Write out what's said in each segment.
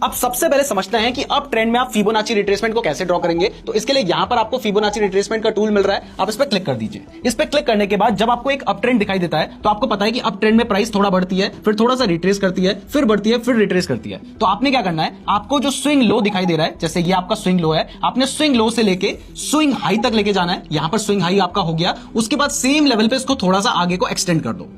अब सबसे पहले समझते हैं कि अप ट्रेंड में आप फिबोनाची रिट्रेसमेंट को कैसे ड्रॉ करेंगे। तो इसके लिए यहां पर आपको फिबोनाची रिट्रेसमेंट का टूल मिल रहा है, आप इस पर क्लिक कर दीजिए। इस पर क्लिक करने के बाद जब आपको एक अप ट्रेंड दिखाई देता है तो आपको पता है कि अप ट्रेंड में प्राइस थोड़ा बढ़ती है, फिर थोड़ा सा रिट्रेस करती है, फिर बढ़ती है, फिर रिट्रेस करती है। तो आपने क्या करना है, आपको जो स्विंग लो दिखाई दे रहा है, जैसे ये आपका स्विंग लो है, आपने स्विंग लो से लेके स्विंग हाई तक लेके जाना है। यहां पर स्विंग हाई आपका हो गया, उसके बाद सेम लेवल पे इसको थोड़ा सा आगे को एक्सटेंड कर दो।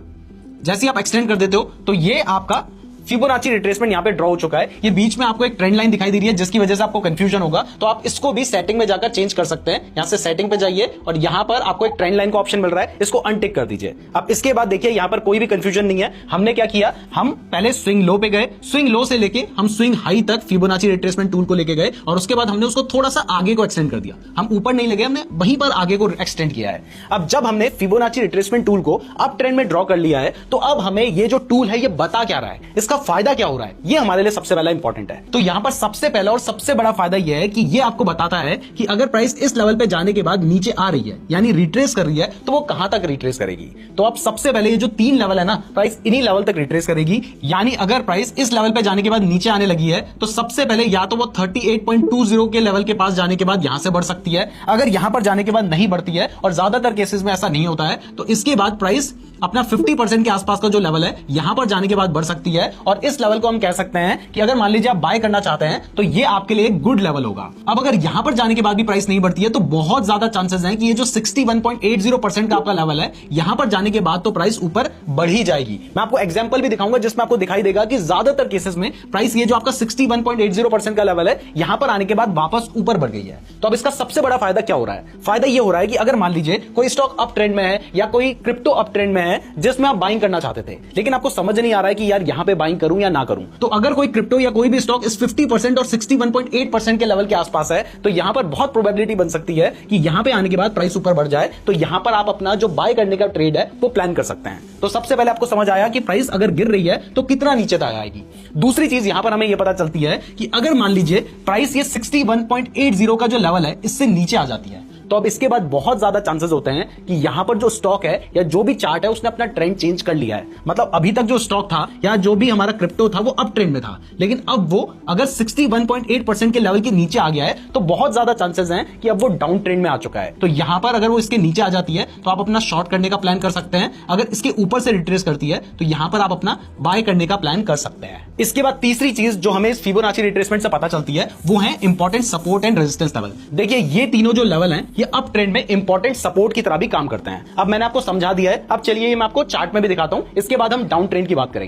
जैसे ही आप एक्सटेंड कर देते हो तो ये आपका फिबोनाची रिट्रेसमेंट यहां पे ड्रॉ हो चुका है। ये बीच में आपको एक ट्रेंड लाइन दिखाई दे रही है जिसकी वजह से आपको कंफ्यूजन होगा, तो आप इसको भी सेटिंग में जाकर चेंज कर सकते हैं। यहां से सेटिंग पे जाइए और यहां पर आपको एक ट्रेंड लाइन का ऑप्शन मिल रहा है, इसको अनटिक कर दीजिए। अब इसके बाद देखिए यहां पर कोई भी कंफ्यूजन नहीं है। हमने क्या किया, हम पहले स्विंग लो पे गए, स्विंग लो से लेके हम स्विंग हाई तक फिबोनाची रिट्रेसमेंट टूल को लेके गए और उसके बाद हमने उसको थोड़ा सा आगे को एक्सटेंड कर दिया। हम ऊपर नहीं लगे, हमने वहीं पर आगे को एक्सटेंड किया है। अब जब हमने फिबोनाची रिट्रेसमेंट टूल को अप ट्रेंड में ड्रॉ कर लिया है तो अब हमें ये जो टूल है ये बता क्या रहा है, इसका फायदा क्या हो रहा है, ये हमारे लिए सबसे पहला इंपॉर्टेंट है। तो यहां पर सबसे पहला और सबसे बड़ा फायदा यह है कि ये आपको बताता है कि अगर प्राइस इस लेवल पे जाने के बाद नीचे आ रही है यानी रिट्रेस कर रही है तो वो कहां तक रिट्रेस करेगी। तो अब सबसे पहले ये जो 3 लेवल है ना, प्राइस इन्हीं लेवल तक रिट्रेस करेगी। यानी अगर प्राइस इस लेवल पे जाने के बाद नीचे आने लगी है तो सबसे पहले या तो वो 38.20 के लेवल के पास जाने के बाद यहां से बढ़ सकती है। अगर यहां पर जाने के बाद नहीं बढ़ती है, और ज्यादातर केसेस में ऐसा नहीं होता है, तो इसके बाद प्राइस अपना 50% के आसपास का जो लेवल है यहां पर जाने के बाद बढ़ सकती है। और इस लेवल को हम कह सकते हैं कि अगर मान लीजिए आप बाय करना चाहते हैं तो ये आपके लिए एक गुड लेवल होगा। अब अगर यहां पर जाने के बाद भी प्राइस नहीं बढ़ती है तो बहुत ज्यादा चांसेस हैं कि ये जो 61.80% का आपका लेवल है, यहां पर जाने के बाद तो प्राइस ऊपर बढ़ ही जाएगी। मैं आपको एग्जांपल भी दिखाऊंगा जिसमें आपको दिखाई देगा कि ज्यादातर केसेस में प्राइस ये जो आपका 61.80% का लेवल है यहां पर आने के बाद वापस ऊपर बढ़ गई है। तो अब इसका सबसे बड़ा फायदा क्या हो रहा है, फायदा ये हो रहा है कि अगर मान लीजिए कोई स्टॉक अप ट्रेंड में है या कोई क्रिप्टो अप ट्रेंड में है जिसमें आप बाइंग करना चाहते थे, लेकिन आपको समझ नहीं आ रहा है कि यार यहां पे बाइंग करूं या ना करूं, तो अगर कोई क्रिप्टो या कोई भी स्टॉक इस 50% और 61.8% के लेवल के आसपास है तो यहां पर बहुत प्रोबेबिलिटी बन सकती है कि यहां पे आने के बाद प्राइस ऊपर बढ़ जाए। तो यहां पर आप अपना जो बाय करने का ट्रेड है वो प्लान कर सकते हैं। तो सबसे पहले आपको समझ आया कि प्राइस अगर गिर रही है तो कितना नीचे तक आएगी। दूसरी चीज यहां पर हमें यह पता चलती है कि अगर मान लीजिए प्राइस ये 61.80 का जो लेवल है इससे नीचे आ जाती है तो अब इसके बाद बहुत ज्यादा चांसेस होते हैं कि यहां पर जो स्टॉक है या जो भी चार्ट है उसने अपना ट्रेंड चेंज कर लिया है। मतलब अभी तक जो स्टॉक था या जो भी हमारा क्रिप्टो था वो अप ट्रेंड में था, लेकिन अब वो अगर 61.8% के लेवल के नीचे आ गया है तो बहुत ज्यादा चांसेस हैं कि अब वो डाउन ट्रेंड में आ चुका है। तो यहां पर अगर वो इसके नीचे आ जाती है तो आप अपना शॉर्ट करने का प्लान कर सकते हैं। अगर इसके ऊपर से रिट्रेस करती है तो यहां पर आप अपना बाय करने का प्लान कर सकते हैं। इसके बाद तीसरी चीज जो हमें इस फिबोनाची रिट्रेसमेंट से पता चलती है वो है important support and resistance level. देखिए ये तीनों जो लेवल हैं ये अप ट्रेंड में इंपॉर्टेंट सपोर्ट की तरह भी काम करते हैं। अब मैंने आपको समझा दिया है, अब चलिए मैं आपको चार्ट में भी दिखाता हूं, इसके बाद हम डाउन ट्रेंड की बात करेंगे।